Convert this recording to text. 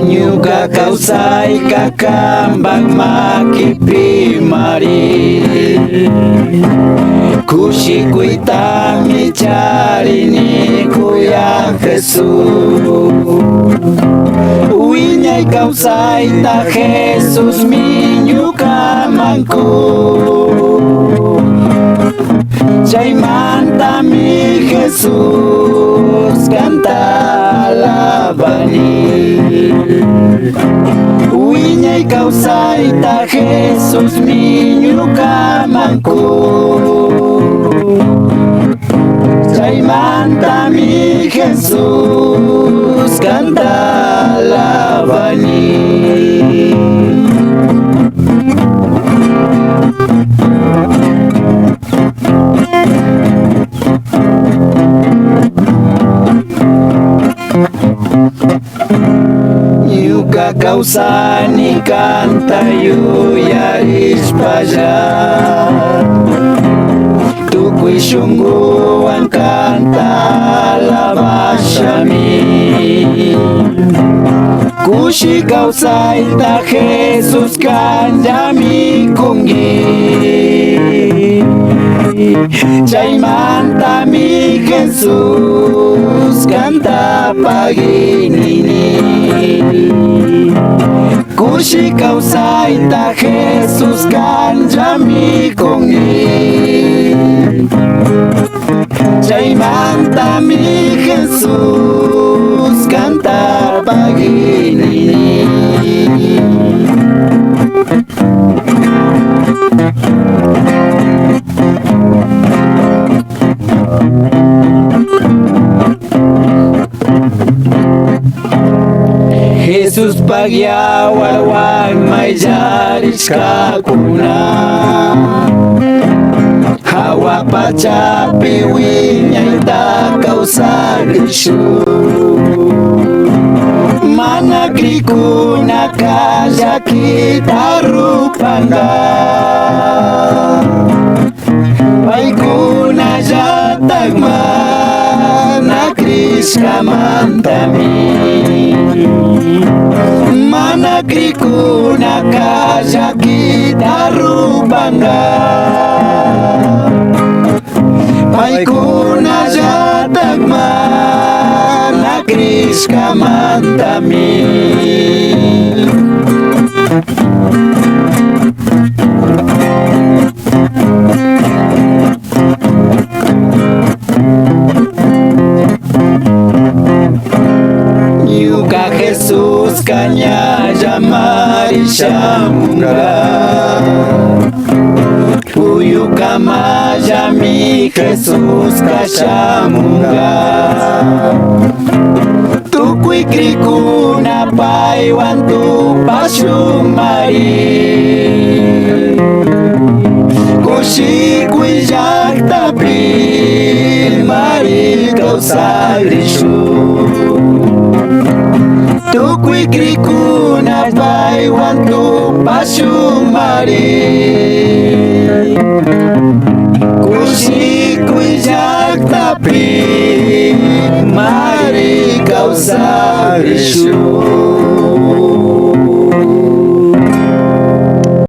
Nyuga kausay kakambang makiprimari Kushikuita micharini kuya Jesús Uiñay kausay ta Jesús minyuka manku Chaymanta mi Jesús canta alabani Uiñay kausay ta Jesús minyuka manku Chaymanta mi Jesús canta alabani Nyuka kausani canta yuyarishpalla Tukuy shunguwan canta alabashami Kushi kausayta Jesus kanllami kungi Chaymanta mi Jesus canta paginini Kushi kausayta Jesus kanllami kungi Chaymanta mi Jesus canta paginini Jesus pagyawalwan mayarishkakuna Hawa pachapi wiñayta kawsagrishu Mana krikuna kallakita rupanga Paykuna llatak mana krishkamantami Mana krikuna kallakita rupanga Paykuna llatak mana krishkamantami Nyuka Jesus kanya marishamunga Puyu kamaya mi Jesus kashamunga Tukuy krikuna paywan tupashumari Kushikuy llaqtapi mari kawsagrishu Tukuy krikuna paywan tupashumari Kushikuy llaqtapi mari kawsagrishu